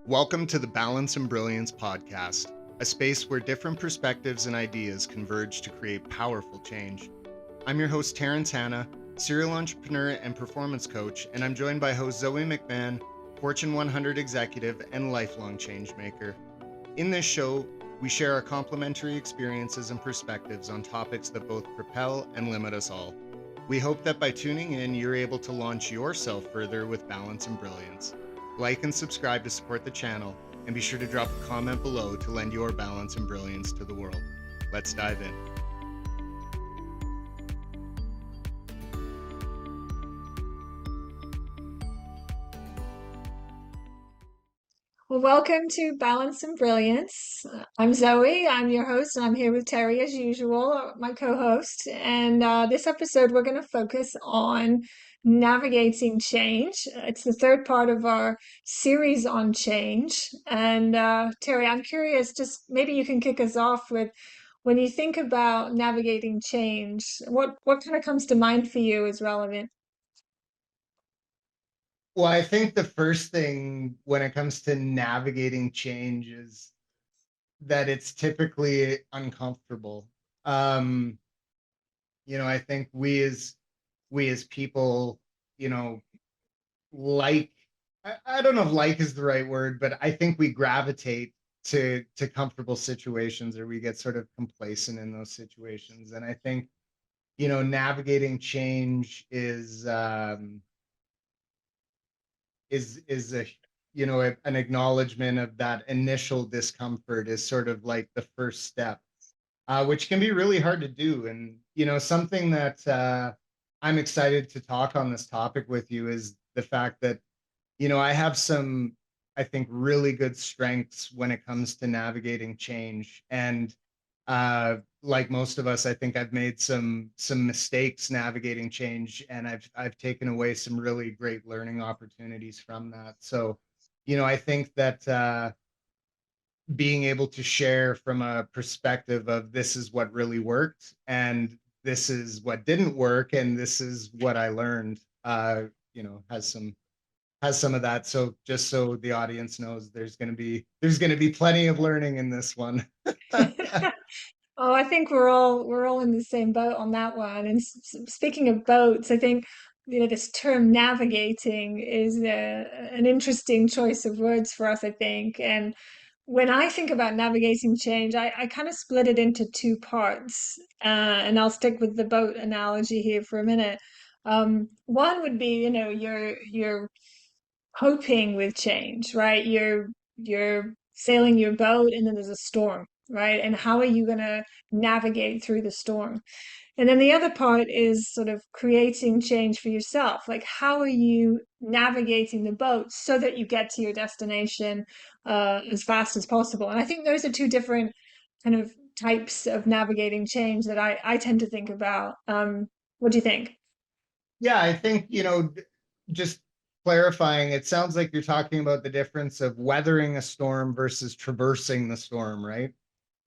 Welcome to the Balance and Brilliance podcast, a space where different perspectives and ideas converge to create powerful change. I'm your host, Terrence Hanna, serial entrepreneur and performance coach, and I'm joined by host Zoe McMahon, Fortune 100 executive and lifelong change maker. In this show, we share our complementary experiences and perspectives on topics that both propel and limit us all. We hope that by tuning in, you're able to launch yourself further with balance and brilliance. Like and subscribe to support the channel, and be sure to drop a comment below to lend your balance and brilliance to the world. Let's dive in. Well, welcome to Balance and Brilliance. I'm Zoe. I'm your host, and I'm here with Terry as usual, my co-host. And this episode, we're going to focus on navigating change. It's the third part of our series on change. And Terry, I'm curious, just maybe you can kick us off with when you think about navigating change, what kind of comes to mind for you as relevant? Well, I think the first thing when it comes to navigating change is that it's typically uncomfortable. Um, I think we as people, you know, like I don't know if like is the right word, but I think we gravitate to comfortable situations, or we get sort of complacent in those situations. And I think, navigating change is an acknowledgement of that initial discomfort is sort of like the first step, which can be really hard to do. And something that I'm excited to talk on this topic with you is the fact that I have some, I think, really good strengths when it comes to navigating change. And like most of us, I think I've made some mistakes navigating change, and I've taken away some really great learning opportunities from that. So, I think that being able to share from a perspective of this is what really worked, and this is what didn't work, and this is what I learned, has some of that. So just so the audience knows, there's gonna be plenty of learning in this one. Oh, I think we're all in the same boat on that one. And speaking of boats, I think this term navigating is an interesting choice of words for us, I think. And when I think about navigating change, I kind of split it into two parts. And I'll stick with the boat analogy here for a minute. One would be, you're coping with change, right? You're sailing your boat and then there's a storm, right? And how are you going to navigate through the storm? And then the other part is sort of creating change for yourself. Like, how are you navigating the boat so that you get to your destination as fast as possible? And I think those are two different kind of types of navigating change that I tend to think about. What do you think? Yeah, I think, just clarifying, it sounds like you're talking about the difference of weathering a storm versus traversing the storm, right?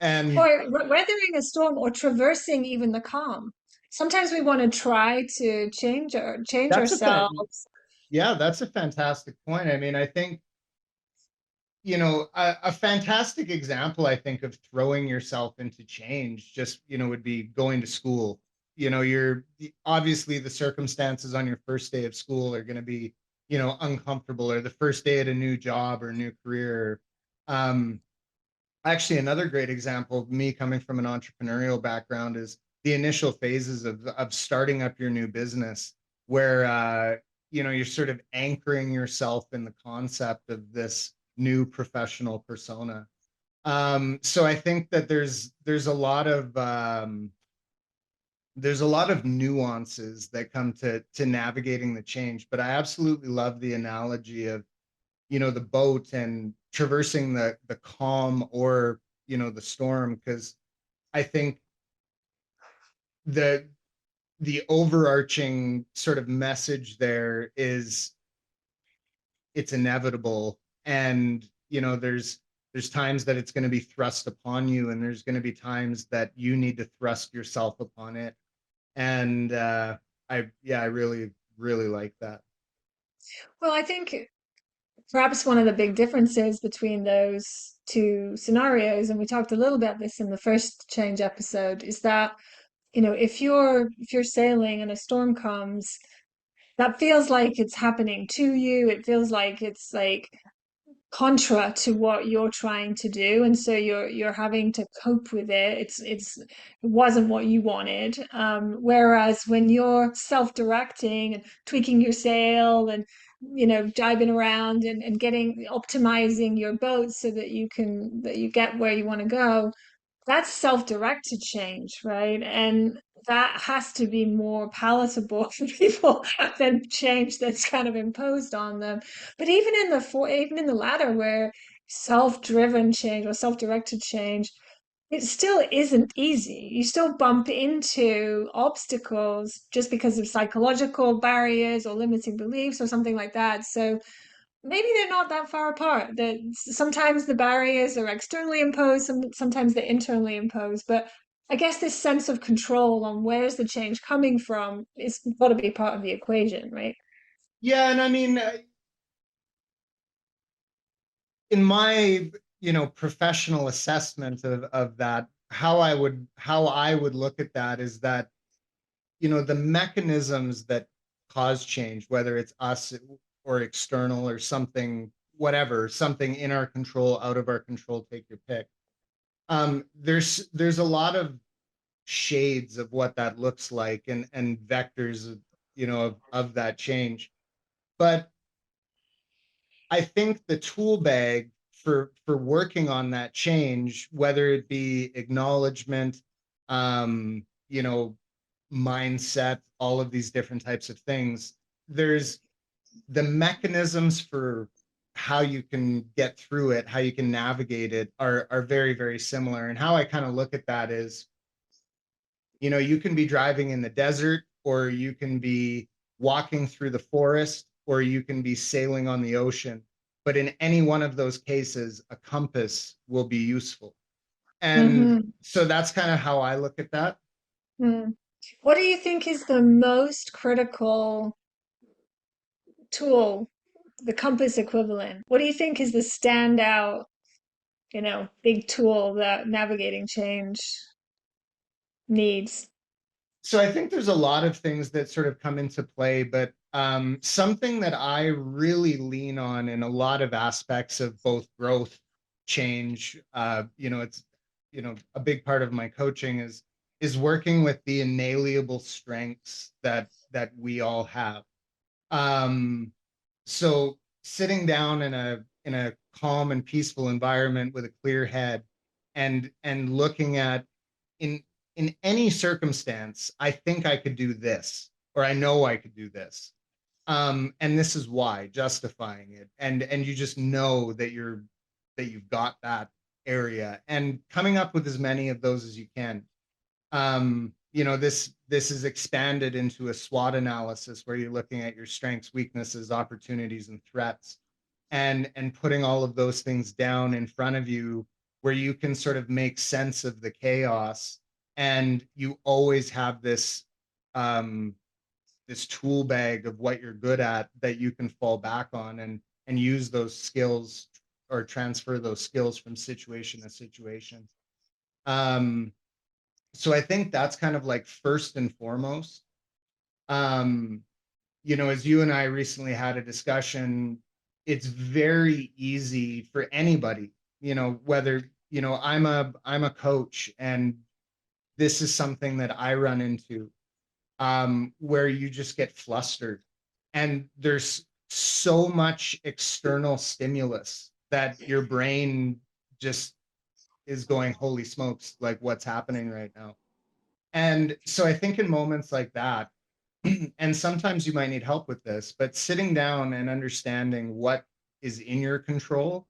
And Or weathering a storm or traversing even the calm. Sometimes we want to try to change that's a fan ourselves. yeah, that's a fantastic point. I mean, I think, a fantastic example, I think, of throwing yourself into change just, would be going to school. You're obviously, the circumstances on your first day of school are going to be, uncomfortable, or the first day at a new job or new career. Um, Actually, another great example of me coming from an entrepreneurial background is the initial phases of starting up your new business, where you're sort of anchoring yourself in the concept of this new professional persona. So I think that there's a lot of nuances that come to navigating the change. But I absolutely love the analogy of the boat and traversing the calm, or the storm, because I think the the overarching sort of message there is it's inevitable. And there's times that it's going to be thrust upon you, and there's going to be times that you need to thrust yourself upon it. And I really, really like that. Well, I think perhaps one of the big differences between those two scenarios, and we talked a little bit about this in the first change episode, is that, if you're sailing and a storm comes, that feels like it's happening to you. It feels like it's like contra to what you're trying to do, and so you're having to cope with it. It wasn't what you wanted, whereas when you're self-directing and tweaking your sail and jibing around and getting optimizing your boat so that you get where you want to go, that's self-directed change, right? And that has to be more palatable for people than change that's kind of imposed on them. But even in the latter, where self-driven change or self-directed change, it still isn't easy. You still bump into obstacles just because of psychological barriers or limiting beliefs or something like that. So maybe they're not that far apart. That sometimes the barriers are externally imposed, sometimes they're internally imposed. But I guess this sense of control on where's the change coming from is got to be part of the equation, right? Yeah, and I mean, in my professional assessment of that, how I would look at that is that the mechanisms that cause change, whether it's us or external or something, whatever, something in our control, out of our control, take your pick. There's a lot of shades of what that looks like, and vectors of of that change. But I think the tool bag for working on that change, whether it be acknowledgement, um, you know, mindset, all of these different types of things, there's the mechanisms for how you can get through it, how you can navigate it are very, very similar. And how I kind of look at that is, you can be driving in the desert, or you can be walking through the forest, or you can be sailing on the ocean. But in any one of those cases, a compass will be useful. And Mm-hmm. so that's kind of how I look at that. Mm. What do you think is the most critical tool, the compass equivalent? What do you think is the standout, big tool that navigating change needs? So I think there's a lot of things that sort of come into play, but something that I really lean on in a lot of aspects of both growth, change, it's a big part of my coaching is working with the inalienable strengths that we all have. Um, so sitting down in a calm and peaceful environment with a clear head, and looking at, in in any circumstance, I think I could do this, or I know I could do this, and this is why, justifying it, and you just know that you've got that area, and coming up with as many of those as you can. This is expanded into a SWOT analysis, where you're looking at your strengths, weaknesses, opportunities, and threats, and putting all of those things down in front of you, where you can sort of make sense of the chaos, and you always have um, this tool bag of what you're good at that you can fall back on, and use those skills, or transfer those skills from situation to situation. Um, so I think that's kind of like first and foremost. Um, as you and I recently had a discussion, it's very easy for anybody, whether, I'm a coach, and this is something that I run into, where you just get flustered, and there's so much external stimulus that your brain just is going, holy smokes, like what's happening right now? And so I think in moments like that, and sometimes you might need help with this, but sitting down and understanding what is in your control,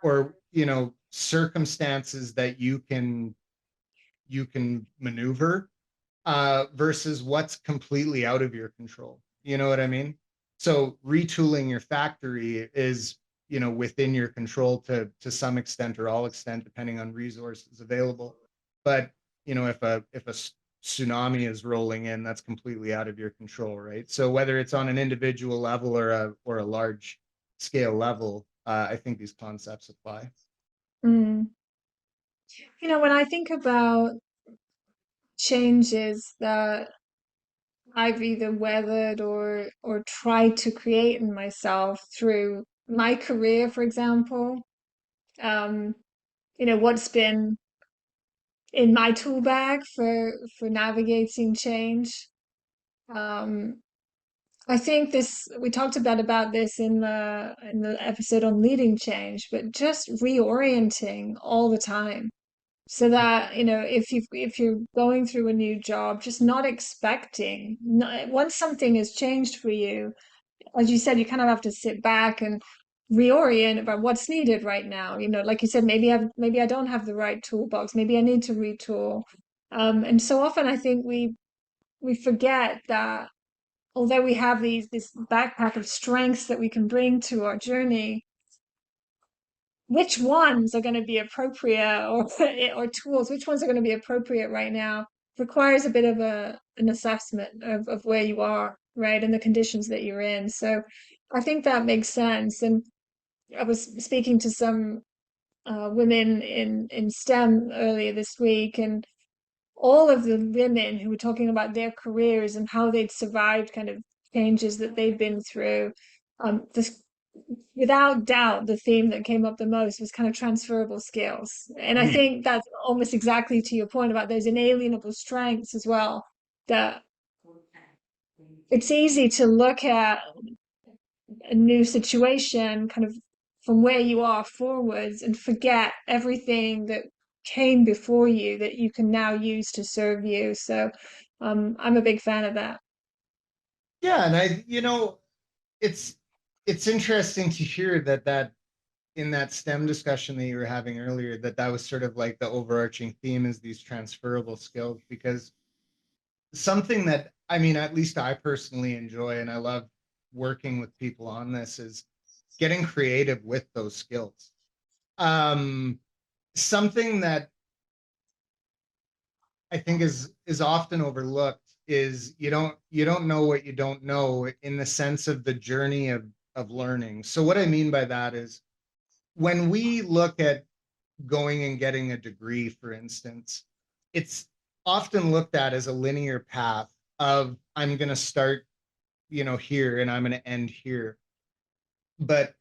or circumstances that you can maneuver, versus what's completely out of your control. You know what I mean? So retooling your factory is, within your control to some extent, or all extent, depending on resources available. But if a tsunami is rolling in, that's completely out of your control, right? So whether it's on an individual level, or a large scale level, I think these concepts apply. Mm. When I think about changes that I've either weathered or tried to create in myself through my career, for example, um, what's been in my tool bag for navigating change. Um, I think this we talked about this in the episode on leading change, but just reorienting all the time so that if you're going through a new job, just not expecting once something has changed for you, as you said, you kind of have to sit back and reorient about what's needed right now. Like you said, maybe I don't have the right toolbox, maybe I need to retool. And so often I think we forget that although we have this backpack of strengths that we can bring to our journey, which ones are going to be appropriate, or tools, which ones are going to be appropriate right now, requires a bit of an assessment of where you are, right, and the conditions that you're in. So I think that makes sense. And I was speaking to some women in STEM earlier this week, and all of the women who were talking about their careers and how they'd survived kind of changes that they'd been through. This, without doubt, the theme that came up the most was kind of transferable skills. And I Mhm. think that's almost exactly to your point about those inalienable strengths as well, that it's easy to look at a new situation kind of from where you are forwards and forget everything that came before you that you can now use to serve you. So I'm a big fan of that. Yeah, and it's it's interesting to hear that in that STEM discussion that you were having earlier, that was sort of like the overarching theme is these transferable skills, because something that, I mean, at least I personally enjoy and I love working with people on this is getting creative with those skills. Um, Something that I think is often overlooked is you don't know what you don't know, in the sense of the journey of learning. So what I mean by that is, when we look at going and getting a degree, for instance, it's often looked at as a linear path of, I'm going to start, here, and I'm going to end here. But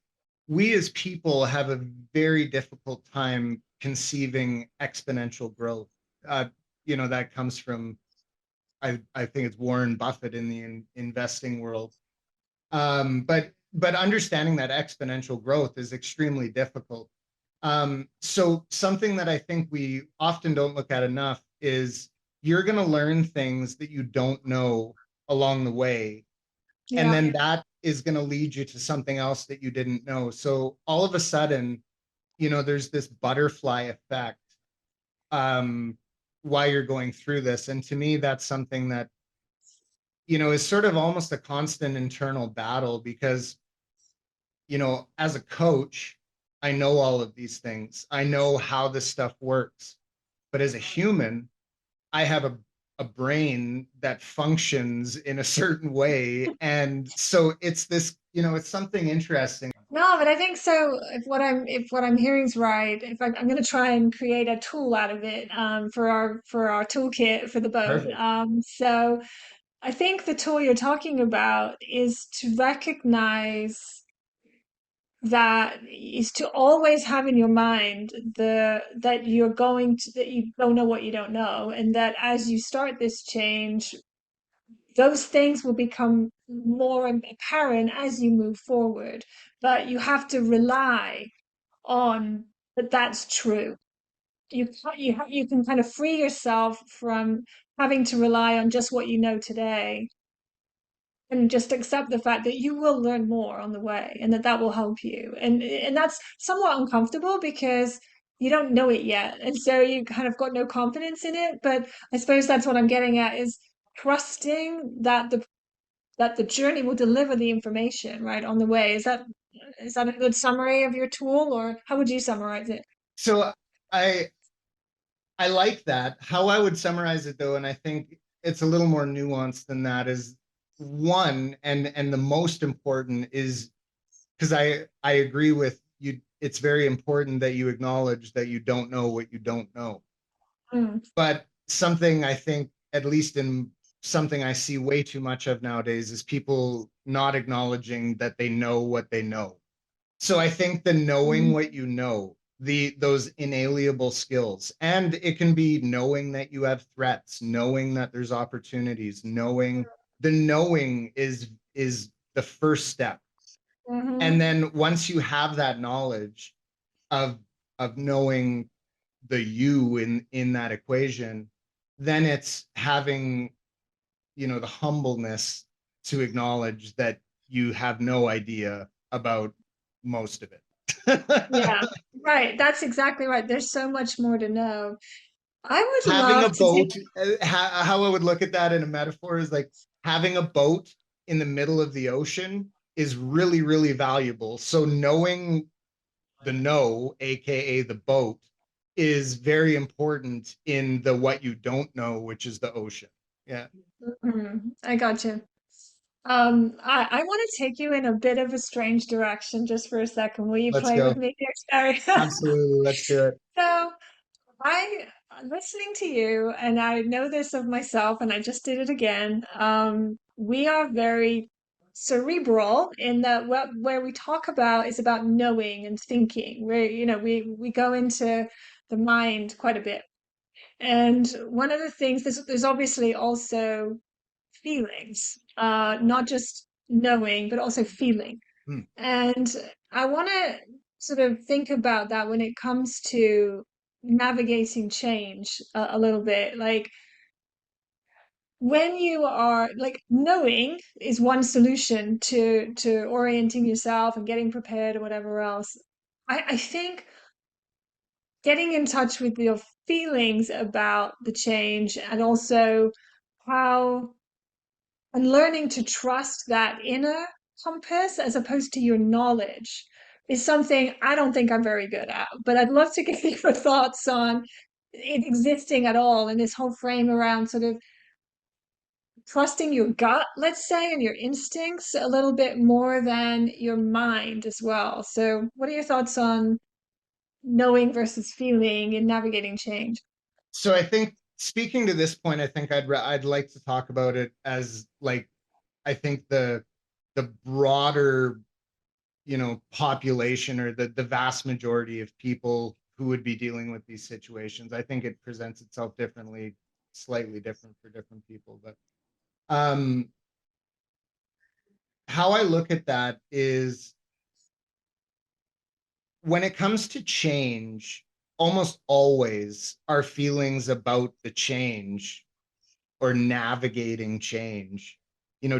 we as people have a very difficult time conceiving exponential growth. Uh, that comes from, I think it's Warren Buffett in the investing world. But understanding that exponential growth is extremely difficult. So something that I think we often don't look at enough is, you're going to learn things that you don't know along the way, and Yeah. then that is going to lead you to something else that you didn't know. So all of a sudden, there's this butterfly effect, um, while you're going through this. And to me, that's something that, is sort of almost a constant internal battle, because, as a coach, I know all of these things. I know how this stuff works. But as a human, I have a brain that functions in a certain way. And so it's this, it's something interesting. No, but I think so. If what I'm hearing is right, I'm going to try and create a tool out of it for our toolkit for the boat. Perfect. So I think the tool you're talking about is to recognize is to always have in your mind that you don't know what you don't know, and that as you start this change, those things will become more apparent as you move forward. But you have to rely on that that's true. You can kind of free yourself from having to rely on just what you know today, and just accept the fact that you will learn more on the way, and that will help you. And that's somewhat uncomfortable because you don't know it yet, and so you kind of got no confidence in it. But I suppose that's what I'm getting at, is trusting that the journey will deliver the information right on the way. Is that a good summary of your tool, or how would you summarize it? So I I like that. How I would summarize it, though, and I think it's a little more nuanced than that, is one, and the most important is because I agree with you. It's very important that you acknowledge that you don't know what you don't know. Mm, But something I think, at least in something I see way too much of nowadays, is people not acknowledging that they know what they know. So I think the knowing mm, what you know, those inalienable skills, and it can be knowing that you have threats, knowing that there's opportunities, knowing the knowing is the first step. And mhm. then once you have that knowledge of knowing the you in that equation, then it's having, the humbleness to acknowledge that you have no idea about most of it. Yeah, right. That's exactly right. There's so much more to know. I would Having a love to take, boat, how I would look at that in a metaphor is like having a boat in the middle of the ocean is really, really valuable. So knowing the know, aka the boat, is very important in the what you don't know, which is the ocean. Yeah. I got you. I want to take you in a bit of a strange direction just for a second. Will you Let's play with go. me here, Barry? Absolutely. Let's do it. So I'm listening to you, and I know this of myself, and I just did it again. We are very cerebral in that what where we talk about is about knowing and thinking. We go into the mind quite a bit. And one of the things there's obviously also feelings, not just knowing, but also feeling. Hmm. And I want to sort of think about that when it comes to navigating change a little bit. Like when you are like knowing is one solution to orienting yourself and getting prepared or whatever else. I think getting in touch with your feelings about the change and also how and learning to trust that inner compass as opposed to your knowledge is something I don't think I'm very good at. But I'd love to get your thoughts on it existing at all and this whole frame around sort of trusting your gut, let's say, and your instincts a little bit more than your mind as well. So, what are your thoughts on knowing versus feeling and navigating change? So I think, speaking to this point, I think I'd like to talk about it as like, I think the broader, population, or the vast majority of people who would be dealing with these situations. I think it presents itself differently, slightly different for different people. But um how I look at that is, when it comes to change, almost always our feelings about the change, or navigating change,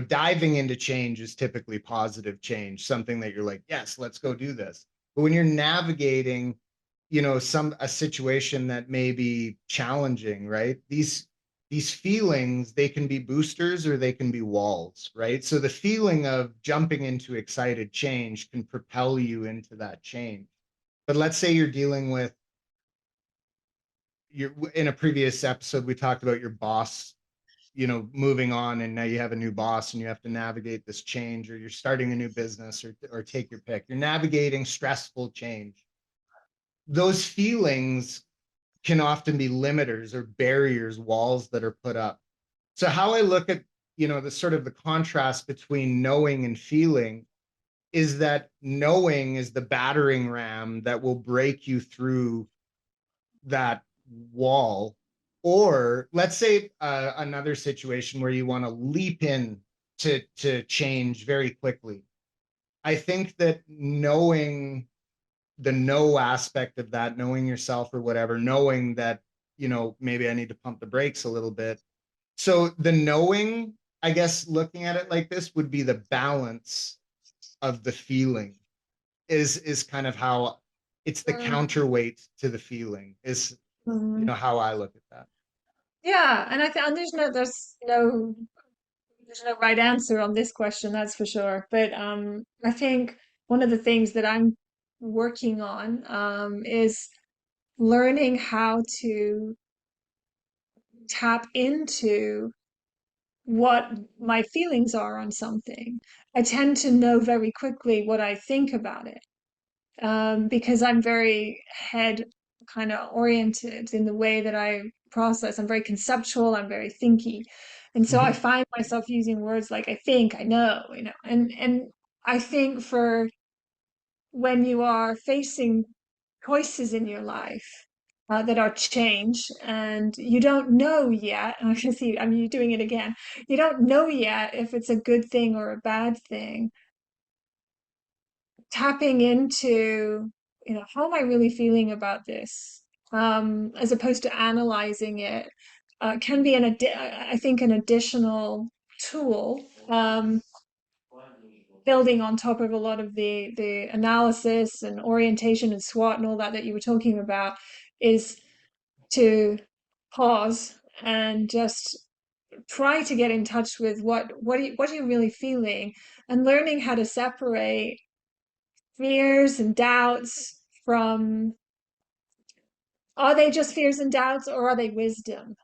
diving into change is typically positive change, something that you're like, yes, let's go do this. But when you're navigating, a situation that may be challenging, right? These feelings, they can be boosters or they can be walls, right? So the feeling of jumping into excited change can propel you into that change. But let's say you're dealing with your in a previous episode, we talked about your boss, moving on, and now you have a new boss and you have to navigate this change, or you're starting a new business, or take your pick. You're navigating stressful change. Those feelings can often be limiters or barriers, walls that are put up. So how I look at, the sort of the contrast between knowing and feeling is that knowing is the battering ram that will break you through that wall. Or let's say another situation where you want to leap in to change very quickly. I think that knowing the know aspect of that, knowing yourself or whatever, knowing that, maybe I need to pump the brakes a little bit. So the knowing, I guess, looking at it like this, would be the balance of the feeling, is kind of how it's the counterweight to the feeling, is, Mm-hmm. how I look at that. Yeah, and I think and there's no right answer on this question, that's for sure. But I think one of the things that I'm working on is learning how to tap into what my feelings are on something. I tend to know very quickly what I think about it, because I'm very head kind of oriented in the way that I process. I'm very conceptual, I'm very thinky. And so I Mhm. find myself using words like I think, I know, and I think for when you are facing choices in your life that are change and you don't know yet, I can see, I mean, you're doing it again. You don't know yet if it's a good thing or a bad thing. Tapping into, how am I really feeling about this? As opposed to analyzing it, can be I think an additional tool, building on top of a lot of the analysis and orientation and SWOT and all that that you were talking about, is to pause and just try to get in touch with what are you really feeling, and learning how to separate fears and doubts from, are they just fears and doubts or are they wisdom?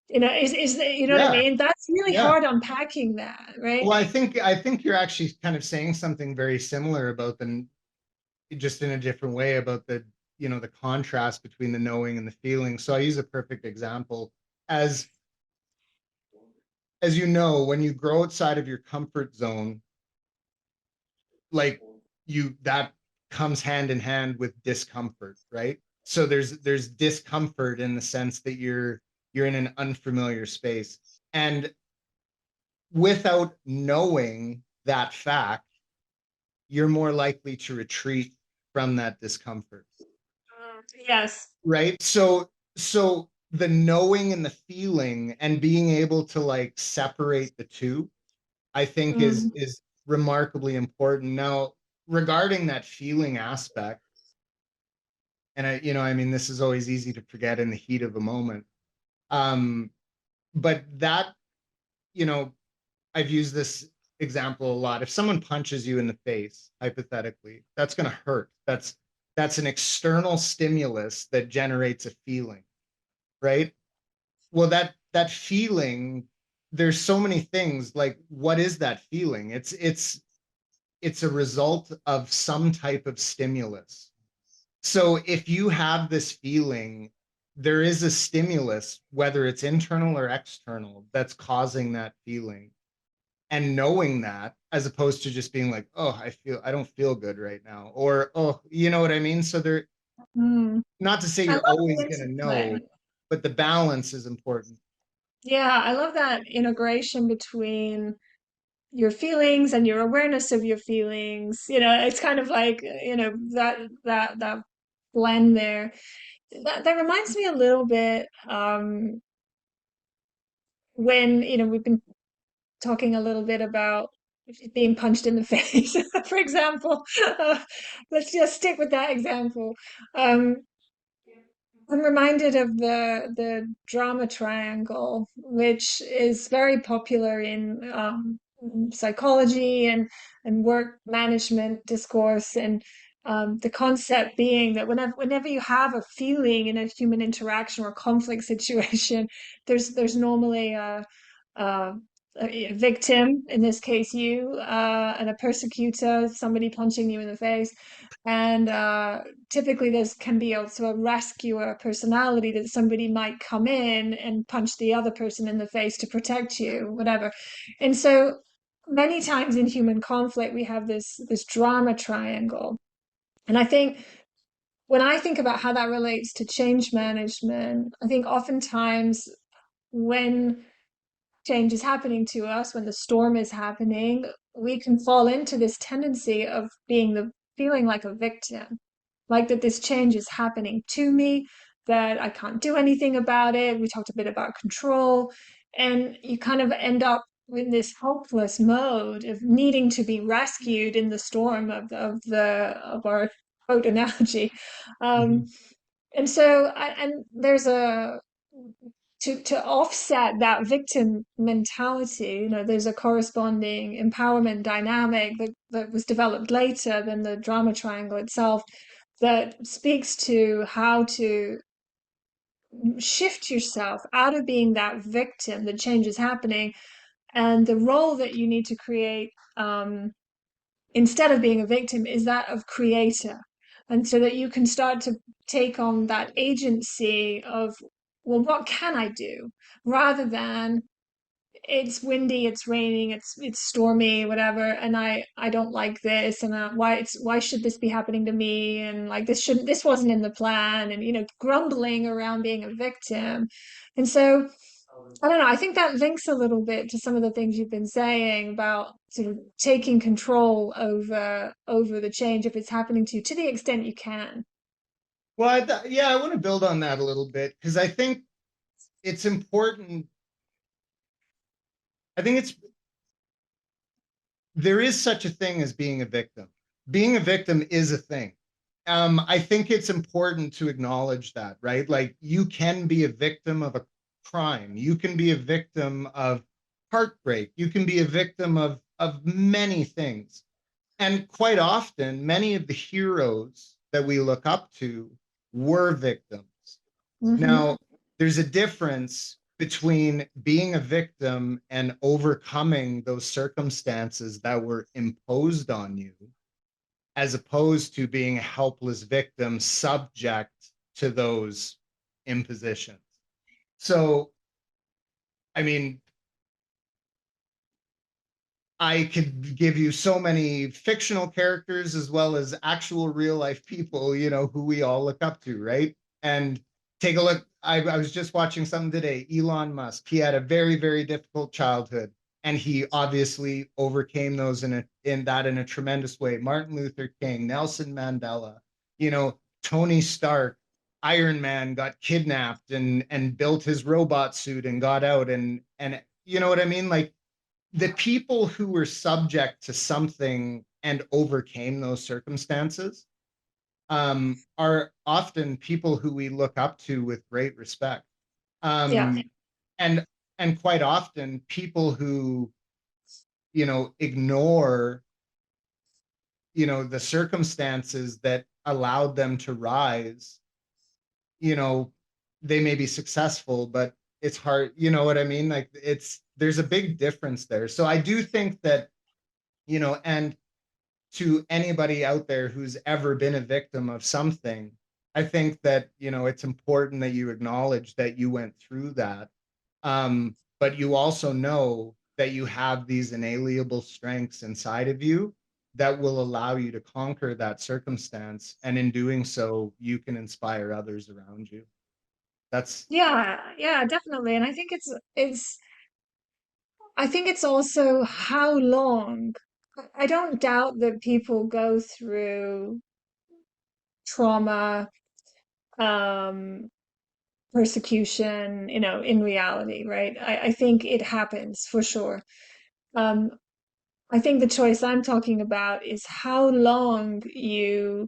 You know what I Yeah, mean? That's really yeah. hard unpacking that, right? Well, I think you're actually kind of saying something very similar about the just in a different way about the contrast between the knowing and the feeling. So I use a perfect example as as you know, when you grow outside of your comfort zone, like you that comes hand in hand with discomfort, right? So there's discomfort in the sense that you're in an unfamiliar space. And without knowing that fact, you're more likely to retreat from that discomfort, Yes. right? So the knowing and the feeling and being able to like separate the two, I think is Mm, is remarkably important. Now, regarding that feeling aspect, and I mean, this is always easy to forget in the heat of a moment. Um, but that, you know, I've used this example a lot. If someone punches you in the face, hypothetically, that's going to hurt. That's an external stimulus that generates a feeling, right? Well, that feeling, there's so many things. Like, what is that feeling? It's a result of some type of stimulus. So if you have this feeling, there is a stimulus, whether it's internal or external, that's causing that feeling. And knowing that, as opposed to just being like, oh, I don't feel good right now, or oh, you know what I mean? So there, mm. not to say I you're love the always gonna know, interplay. but the balance is important. Yeah, I love that integration between your feelings and your awareness of your feelings. It's kind of like, that blend there. That reminds me a little bit, when, we've been talking a little bit about being punched in the face, for example. Let's just stick with that example. Um, I'm reminded of the drama triangle, which is very popular in, psychology and work management discourse, and the concept being that whenever you have a feeling in a human interaction or conflict situation, there's normally a, a victim, in this case you, and a persecutor, somebody punching you in the face, and typically there's can be also a rescuer personality, that somebody might come in and punch the other person in the face to protect you, whatever. And so many times in human conflict we have this drama triangle. And I think when I think about how that relates to change management, I think oftentimes when change is happening to us, when the storm is happening, we can fall into this tendency of feeling like a victim, like that this change is happening to me, that I can't do anything about it. We talked a bit about control, and you kind of end up in this hopeless mode of needing to be rescued in the storm of our boat analogy. Um, Mhm. and so, and there's a to offset that victim mentality, there's a corresponding empowerment dynamic that was developed later than the drama triangle itself, that speaks to how to shift yourself out of being that victim, the change is happening, And the role that you need to create, instead of being a victim, is that of creator. And so that you can start to take on that agency of, well, what can I do? Rather than, it's windy, it's raining, it's stormy, whatever, and I don't like this, and why should this be happening to me? And like, this wasn't in the plan, and grumbling around being a victim. And so I don't know, I think that links a little bit to some of the things you've been saying about sort of taking control over the change if it's happening to the extent you can. Well, yeah, I want to build on that a little bit because I think it's important. I think there is such a thing as being a victim. Being a victim is a thing. I think it's important to acknowledge that, right? Like, you can be a victim of a crime. You can be a victim of heartbreak. You can be a victim of many things. And quite often, many of the heroes that we look up to were victims. Hmm. Now, there's a difference between being a victim and overcoming those circumstances that were imposed on you, as opposed to being a helpless victim subject to those impositions. So, I mean, I could give you so many fictional characters as well as actual real life people, who we all look up to, right? And take a look. I was just watching something today. Elon Musk, he had a very, very difficult childhood, and he obviously overcame those in a tremendous way. Martin Luther King, Nelson Mandela, Tony Stark, Iron Man got kidnapped and built his robot suit and got out, and you know what I mean? Like, the people who were subject to something and overcame those circumstances are often people who we look up to with great respect. Yeah. Um, and and quite often people who ignore the circumstances that allowed them to rise, you know they may be successful, but it's hard, you know what I mean? Like, there's a big difference there. So I do think that, and to anybody out there who's ever been a victim of something, I think that, it's important that you acknowledge that you went through that. But you also know that you have these inalienable strengths inside of you that will allow you to conquer that circumstance. And in doing so, you can inspire others around you. That's, Yeah, yeah, definitely. And I think it's also how long. I don't doubt that people go through trauma, um, persecution, in reality, right? I think it happens for sure. Um, I think the choice I'm talking about is how long you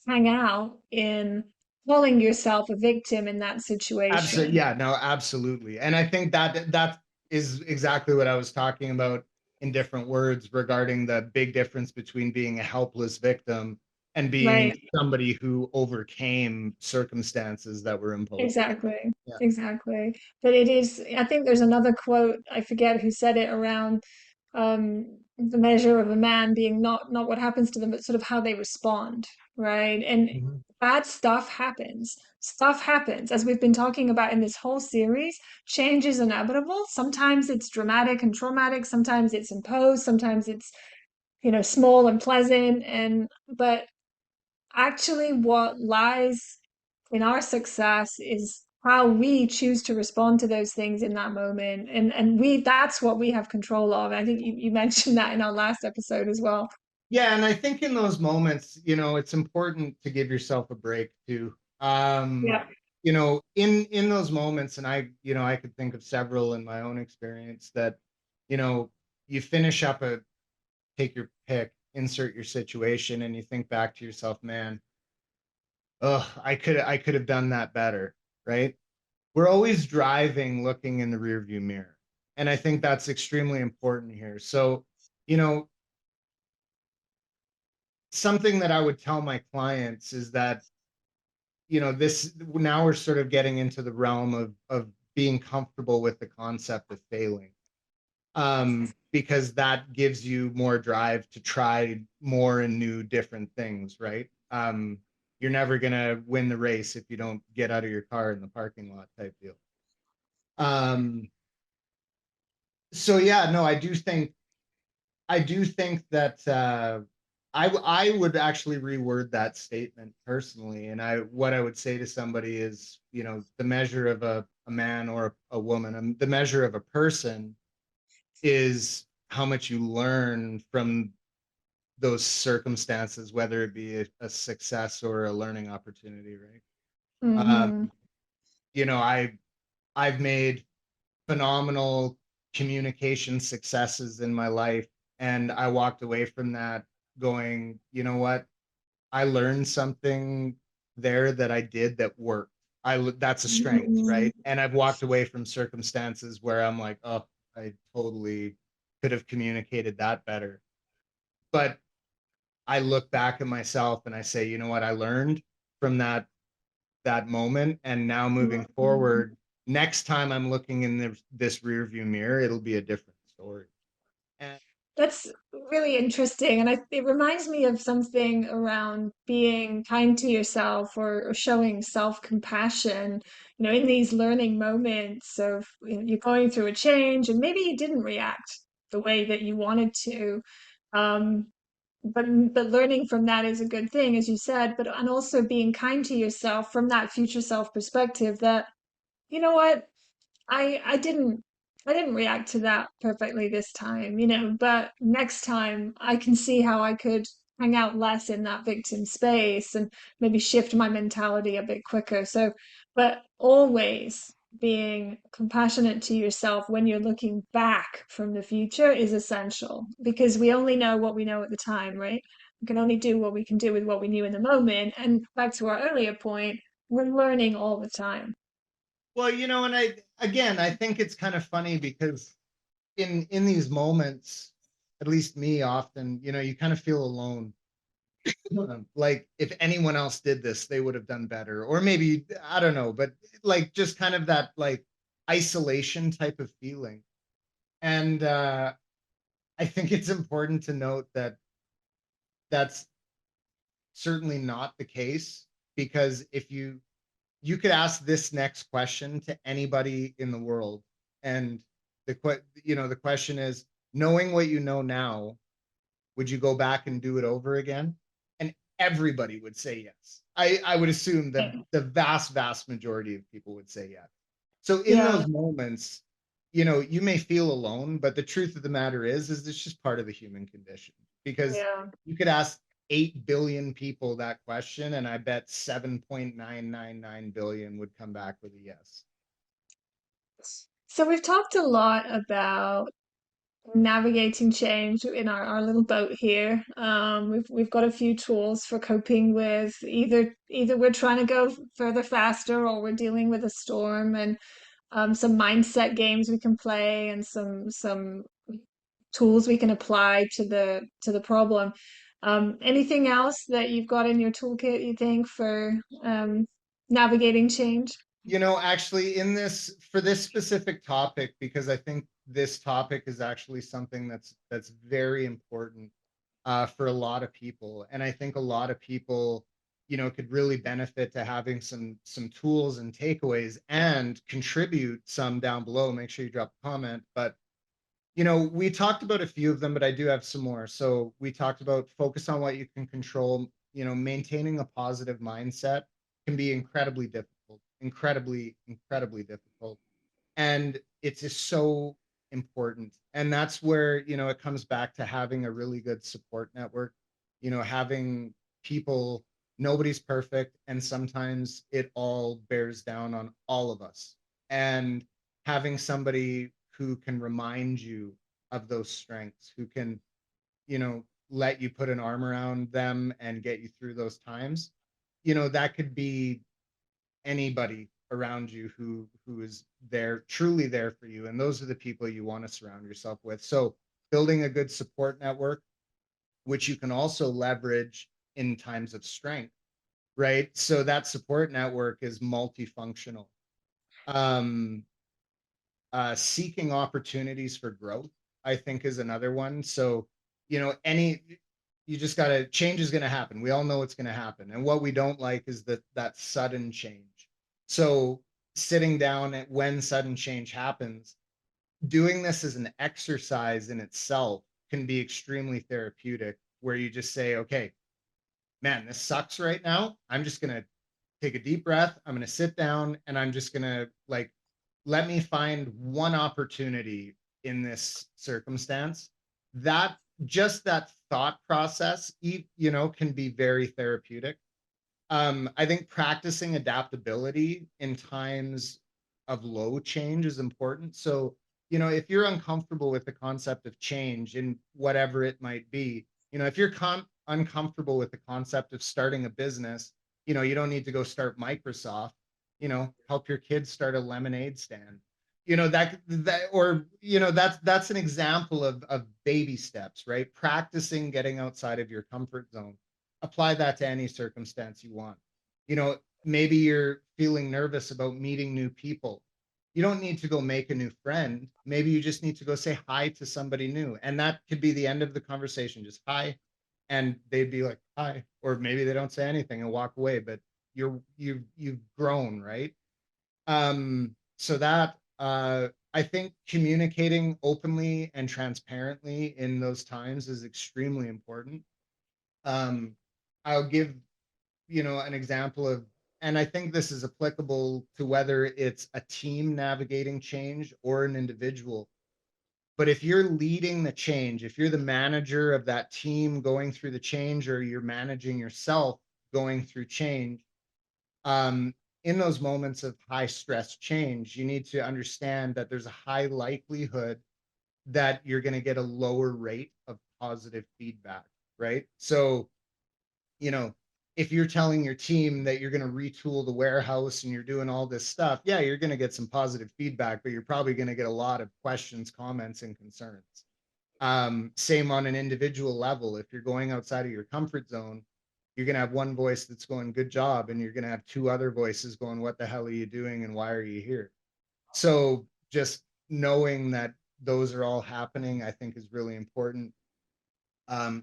hang out in calling yourself a victim in that absolutely, situation. yeah, no, absolutely. And I think that is exactly what I was talking about in different words regarding the big difference between being a helpless victim and being Right. somebody who overcame circumstances that were imposed. Exactly. Yeah. Exactly. But it is, I think there's another quote, I forget who said it, around the measure of a man being not what happens to them, but sort of how they respond, right? And Mhm. bad stuff happens. Stuff happens. As we've been talking about in this whole series, change is inevitable. Sometimes it's dramatic and traumatic, sometimes it's imposed, sometimes it's, small and pleasant, and but actually what lies in our success is how we choose to respond to those things in that moment, and that's what we have control of. I think you mentioned that in our last episode as well. Yeah, and I think in those moments, it's important to give yourself a break too. Yeah. In those moments, and I could think of several in my own experience that, you know, you finish up take your pick, insert your situation, and you think back to yourself, man, oh, I could have done that better, right? We're always driving looking in the rearview mirror. And I think that's extremely important here. So, you know, something that I would tell my clients is that, this now we're sort of getting into the realm of being comfortable with the concept of failing. because that gives you more drive to try more and new different things, right? You're never gonna win the race if you don't get out of your car in the parking lot type deal. Um, so yeah, no, I do think that I would actually reword that statement personally, and I what I would say to somebody is, the measure of a man or a woman, the measure of a person is how much you learn from those circumstances, whether it be a success or a learning opportunity, right? Hmm. Um, I've made phenomenal communication successes in my life, and I walked away from that going, you know what? I learned something there that I did that worked. That's a strength, Hmm. right? And I've walked away from circumstances where I'm like, oh, I totally could have communicated that better. But I look back at myself and I say, you know what? I learned from that moment, and now moving forward, next time I'm looking in this rear view mirror, it'll be a different story. And That's really interesting. And it reminds me of something around being kind to yourself or showing self-compassion, in these learning moments of you're going through a change and maybe you didn't react the way that you wanted to. Um, but learning from that is a good thing, as you said, and also being kind to yourself from that future self perspective that, you know what, I didn't react to that perfectly this time, but next time I can see how I could hang out less in that victim space and maybe shift my mentality a bit quicker. So, but always being compassionate to yourself when you're looking back from the future is essential because we only know what we know at the time, right? We can only do what we can do with what we knew in the moment. And back to our earlier point, we're learning all the time. well, and I think it's kind of funny because in these moments, at least me often, you kind of feel alone. Like if anyone else did this, they would have done better. Or maybe, I don't know, but like just kind of that like isolation type of feeling. And I think it's important to note that that's certainly not the case, because if you could ask this next question to anybody in the world, and the question is, knowing what you know now, would you go back and do it over again? And everybody would say yes. I would assume that the vast majority of people would say yes. So in Yeah, those moments, you may feel alone, but the truth of the matter is it's just part of the human condition. Because yeah. you could ask 8 billion people that question, and I bet 7.999 billion would come back with a yes. So we've talked a lot about navigating change in our little boat here. We've got a few tools for coping with either we're trying to go further faster or we're dealing with a storm and some mindset games we can play and some tools we can apply to the problem. Anything else that you've got in your toolkit, you think, for navigating change? Actually, for this specific topic, because I think this topic is actually something that's very important for a lot of people, and I think a lot of people, could really benefit to having some tools and takeaways, and contribute some down below. Make sure you drop a comment. But we talked about a few of them, but I do have some more. So we talked about focus on what you can control. Maintaining a positive mindset can be incredibly difficult, incredibly difficult. And it's just so important. And that's where, it comes back to having a really good support network, having people, nobody's perfect. And sometimes it all bears down on all of us. And having somebody who can remind you of those strengths, who can, let you put an arm around them and get you through those times, that could be anybody around you who is there, truly there for you, and those are the people you want to surround yourself with. So building a good support network, which you can also leverage in times of strength, right? So that support network is multifunctional. um Seeking opportunities for growth, I think is another one. So, any you just gotta change is gonna happen. We all know it's gonna happen. And what we don't like is that sudden change. So sitting down at when sudden change happens, doing this as an exercise in itself can be extremely therapeutic, where you just say, okay, man, this sucks right now. I'm just going to take a deep breath. I'm going to sit down and I'm just going to like, let me find one opportunity in this circumstance. That just that thought process, can be very therapeutic. I think practicing adaptability in times of low change is important. So, if you're uncomfortable with the concept of change in whatever it might be, if you're uncomfortable with the concept of starting a business, you don't need to go start Microsoft, help your kids start a lemonade stand. Or, that's an example of baby steps, right? Practicing getting outside of your comfort zone. Apply that to any circumstance you want. Maybe you're feeling nervous about meeting new people. You don't need to go make a new friend. Maybe you just need to go say hi to somebody new. And that could be the end of the conversation, just hi. And they'd be like, hi. Or maybe they don't say anything and walk away, but you've grown, right? So that I think communicating openly and transparently in those times is extremely important. um, I'll give an example of, and I think this is applicable to whether it's a team navigating change or an individual. But if you're leading the change, if you're the manager of that team going through the change, or you're managing yourself going through change, in those moments of high stress change, you need to understand that there's a high likelihood that you're going to get a lower rate of positive feedback, right? So, you know, if you're telling your team that you're going to retool the warehouse and you're doing all this stuff, yeah, you're going to get some positive feedback, but you're probably going to get a lot of questions, comments, and concerns. Same on an individual level. If you're going outside of your comfort zone, you're going to have one voice that's going, good job. And you're going to have two other voices going, what the hell are you doing? And why are you here? So just knowing that those are all happening, I think is really important.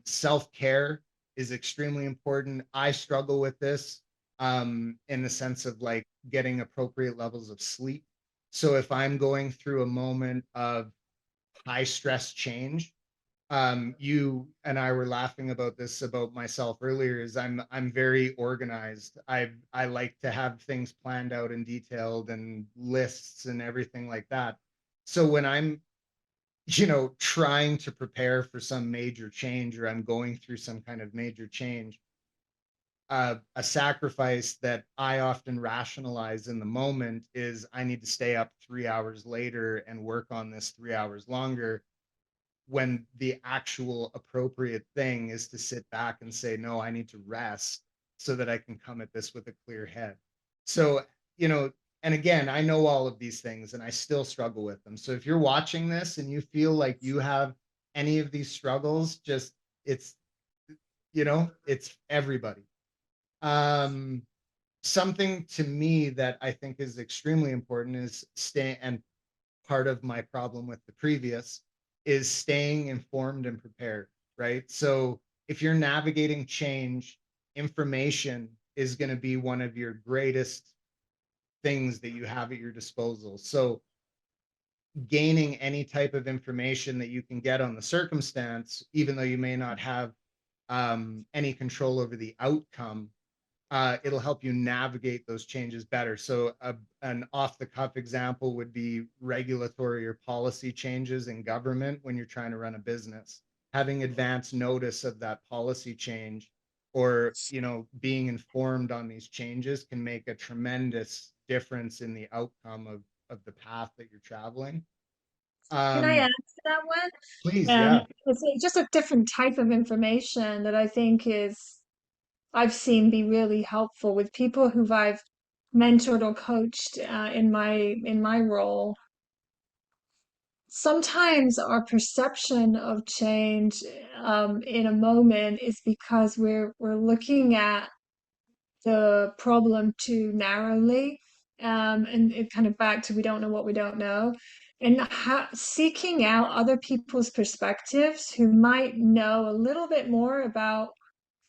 Self-care is extremely important. I struggle with this in the sense of like getting appropriate levels of sleep. So if I'm going through a moment of high stress change, you and I were laughing about this about myself earlier, is I'm very organized. I like to have things planned out and detailed and lists and everything like that. So when I'm trying to prepare for some major change, or I'm going through some kind of major change, a sacrifice that I often rationalize in the moment is I need to stay up 3 hours later and work on this 3 hours longer, when the actual appropriate thing is to sit back and say, no, I need to rest so that I can come at this with a clear head. So, you know, and again, I know all of these things and I still struggle with them. So if you're watching this and you feel like you have any of these struggles, just it's, it's everybody. Um, Something to me that I think is extremely important is stay, and part of my problem with the previous is staying informed and prepared, right? So if you're navigating change, information is going to be one of your greatest things that you have at your disposal. So gaining any type of information that you can get on the circumstance, even though you may not have any control over the outcome, it'll help you navigate those changes better. So, an off the cuff example would be regulatory or policy changes in government when you're trying to run a business. Having advance notice of that policy change, or being informed on these changes, can make a tremendous difference in the outcome of the path that you're traveling. Can I Um, add to that one? Please, yeah. It's just a different type of information that I think I've seen be really helpful with people who I've mentored or coached in my role. Sometimes our perception of change in a moment is because we're looking at the problem too narrowly, and it kind of back to we don't know what we don't know. and seeking out other people's perspectives who might know a little bit more about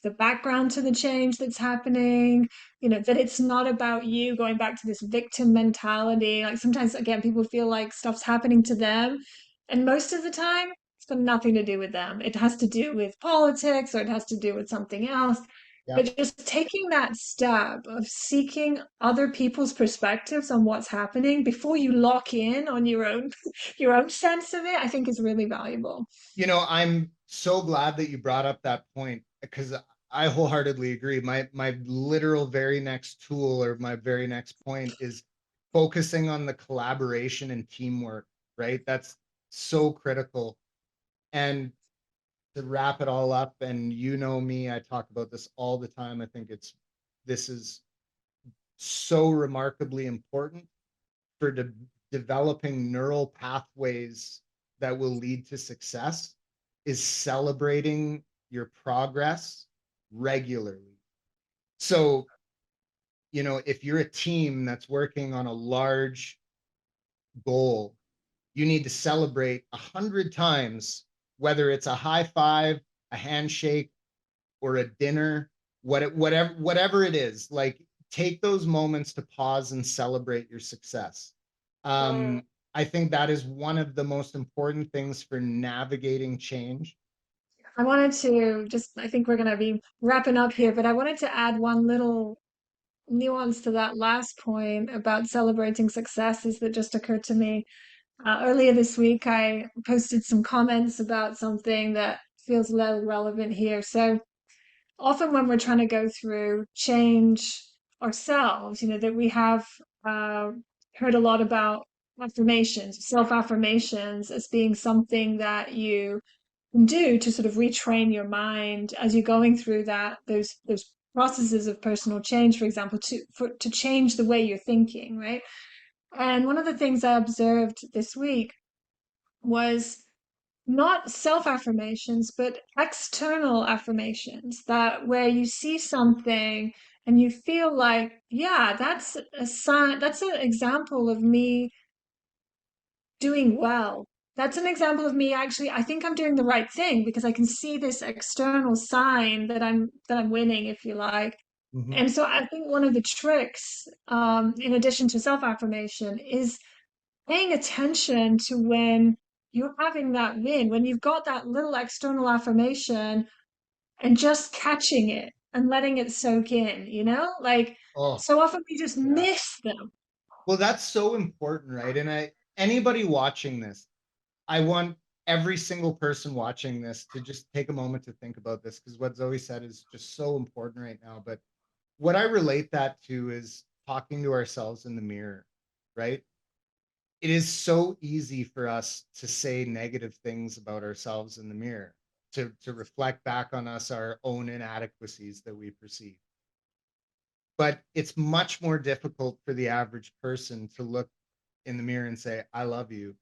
the background to the change that's happening, that it's not about you going back to this victim mentality. Like sometimes, again, people feel like stuff's happening to them. And most of the time, it's got nothing to do with them. It has to do with politics or it has to do with something else. Yeah. But just taking that step of seeking other people's perspectives on what's happening before you lock in on your own your own sense of it, I think is really valuable. I'm so glad that you brought up that point because I wholeheartedly agree. My literal very next tool or my very next point is focusing on the collaboration and teamwork, right? That's so critical. And to wrap it all up, and you know me, I talk about this all the time. I think this is so remarkably important for developing neural pathways that will lead to success is celebrating your progress regularly. So, if you're a team that's working on a large goal, you need to celebrate 100 times, whether it's a high five, a handshake, or a dinner, whatever it is. Like, take those moments to pause and celebrate your success. Mm. Um, I think that is one of the most important things for navigating change. I wanted to just, I think we're going to be wrapping up here, but I wanted to add one little nuance to that last point about celebrating successes that just occurred to me. Earlier this week, I posted some comments about something that feels a little relevant here. So often when we're trying to go through change ourselves, that we have uh, heard a lot about affirmations, self-affirmations as being something that you can do to sort of retrain your mind as you're going through those processes of personal change, for example, to change the way you're thinking, right? And one of the things I observed this week was not self-affirmations, but external affirmations, that where you see something and you feel like, yeah, that's a sign, that's an example of me doing well. That's an example of me actually, I think I'm doing the right thing because I can see this external sign that I'm winning, if you like. Mhm. And so I think one of the tricks, in addition to self-affirmation, is paying attention to when you're having that win, when you've got that little external affirmation and just catching it and letting it soak in, Like Oh, so often we just yeah. miss them. Well, that's so important, right? And anybody watching this, I want every single person watching this to just take a moment to think about this because what Zoe said is just so important right now. But what I relate that to is talking to ourselves in the mirror, right? It is so easy for us to say negative things about ourselves in the mirror, to reflect back on us our own inadequacies that we perceive. But it's much more difficult for the average person to look in the mirror and say, I love you.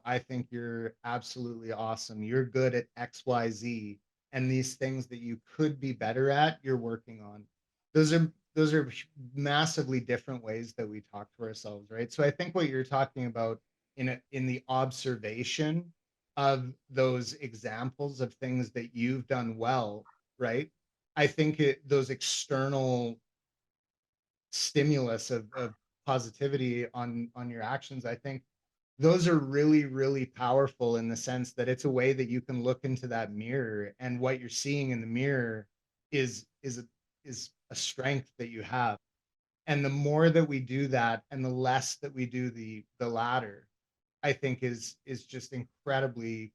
I think you're absolutely awesome. You're good at XYZ. And these things that you could be better at, you're working on. Those are massively different ways that we talk to ourselves, right? So I think what you're talking about in the observation of those examples of things that you've done well, right? I think those external stimulus of positivity on your actions, I think those are really really powerful in the sense that it's a way that you can look into that mirror and what you're seeing in the mirror is a strength that you have. And the more that we do that and the less that we do the latter, I think is just incredibly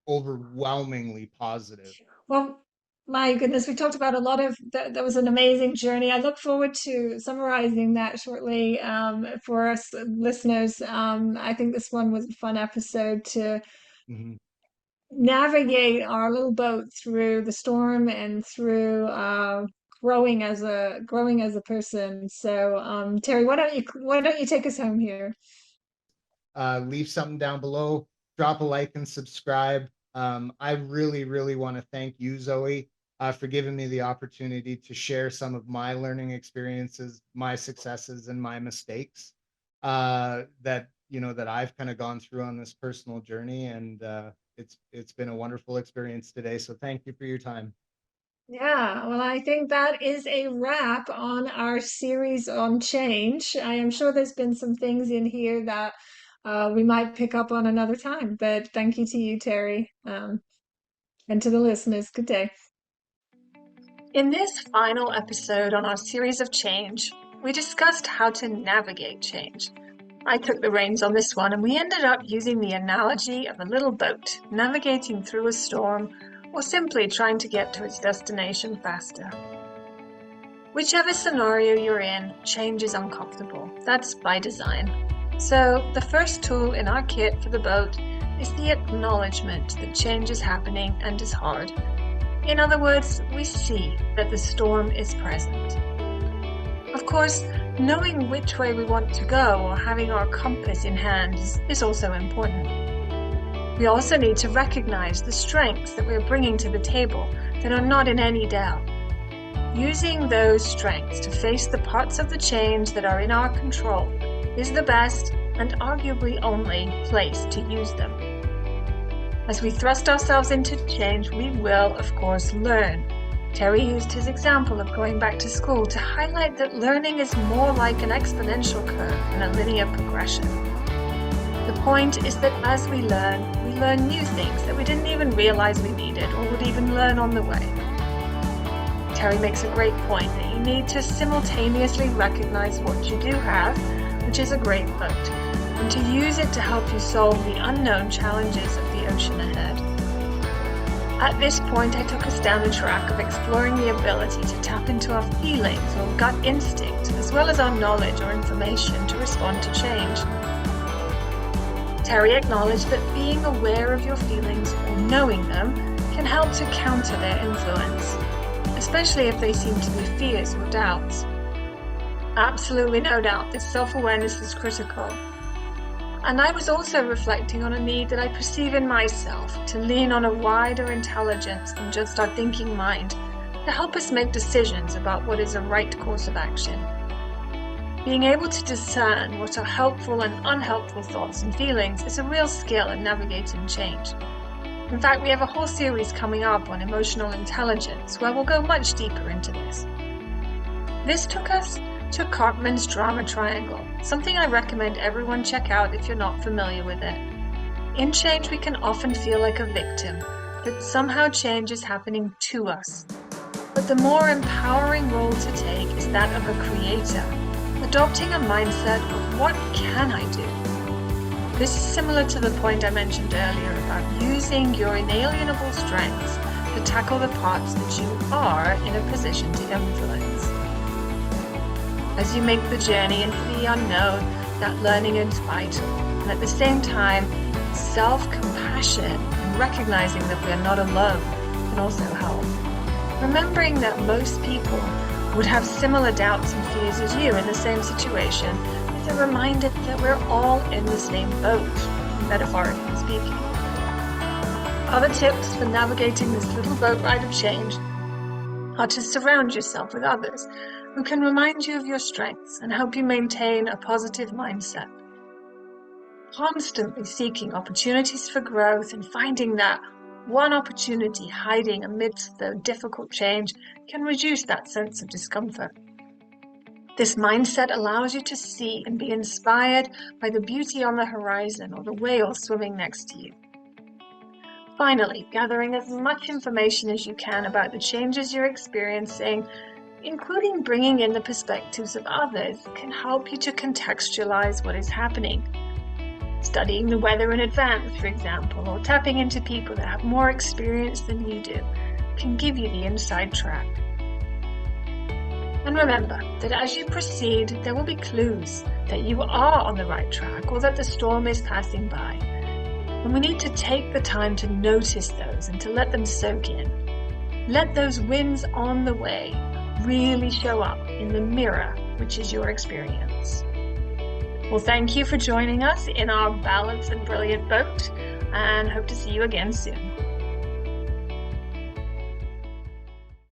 overwhelmingly positive. Well, my goodness, we talked about a lot of that. That was an amazing journey. I look forward to summarizing that shortly, for us listeners. I think this one was a fun episode to Mhm. navigate our little boat through the storm and through growing as a person. So, Terry, why don't you take us home here? Leave something down below, drop a like and subscribe. I really, really want to thank you, Zoe, for giving me the opportunity to share some of my learning experiences, my successes, and my mistakes. That that I've kind of gone through on this personal journey, and it's been a wonderful experience today. So thank you for your time. Yeah, well, I think that is a wrap on our series on change. I am sure there's been some things in here that we might pick up on another time, but thank you to you, Terry, and to the listeners. Good day. In this final episode on our series of change, we discussed how to navigate change. I took the reins on this one, and we ended up using the analogy of a little boat navigating through a storm or simply trying to get to its destination faster. Whichever scenario you're in, change is uncomfortable. That's by design. So the first tool in our kit for the boat is the acknowledgement that change is happening and is hard. In other words, we see that the storm is present. Of course, knowing which way we want to go or having our compass in hand is also important. We also need to recognize the strengths that we're bringing to the table that are not in any doubt. Using those strengths to face the parts of the change that are in our control is the best and arguably only place to use them. As we thrust ourselves into change, we will, of course, learn. Terry used his example of going back to school to highlight that learning is more like an exponential curve than a linear progression. The point is that as we learn new things that we didn't even realize we needed or would even learn on the way. Terry makes a great point that you need to simultaneously recognize what you do have, which is a great boat, and to use it to help you solve the unknown challenges of the ocean ahead. At this point, I took us down a track of exploring the ability to tap into our feelings or gut instinct, as well as our knowledge or information to respond to change. Terry acknowledged that being aware of your feelings or knowing them can help to counter their influence, especially if they seem to be fears or doubts. Absolutely no doubt this self-awareness is critical. And I was also reflecting on a need that I perceive in myself to lean on a wider intelligence than just our thinking mind to help us make decisions about what is a right course of action. Being able to discern what are helpful and unhelpful thoughts and feelings is a real skill in navigating change. In fact, we have a whole series coming up on emotional intelligence where we'll go much deeper into this. This took us to Cartman's drama triangle, something I recommend everyone check out if you're not familiar with it. In change, we can often feel like a victim, that somehow change is happening to us. But the more empowering role to take is that of a creator, adopting a mindset of what can I do? This is similar to the point I mentioned earlier about using your inalienable strengths to tackle the parts that you are in a position to influence. As you make the journey into the unknown, that learning is vital, and at the same time, self-compassion and recognizing that we are not alone can also help. Remembering that most people would have similar doubts and fears as you in the same situation is a reminder that we're all in the same boat, metaphorically speaking. Other tips for navigating this little boat ride of change are to surround yourself with others who can remind you of your strengths and help you maintain a positive mindset. Constantly seeking opportunities for growth and finding that one opportunity hiding amidst the difficult change can reduce that sense of discomfort. This mindset allows you to see and be inspired by the beauty on the horizon or the whale swimming next to you. Finally, gathering as much information as you can about the changes you're experiencing, including bringing in the perspectives of others, can help you to contextualize what is happening. Studying the weather in advance, for example, or tapping into people that have more experience than you do, can give you the inside track. And remember that as you proceed, there will be clues that you are on the right track or that the storm is passing by. And we need to take the time to notice those and to let them soak in. Let those wins on the way really show up in the mirror, which is your experience. Well, thank you for joining us in our balanced and brilliant boat, and hope to see you again soon.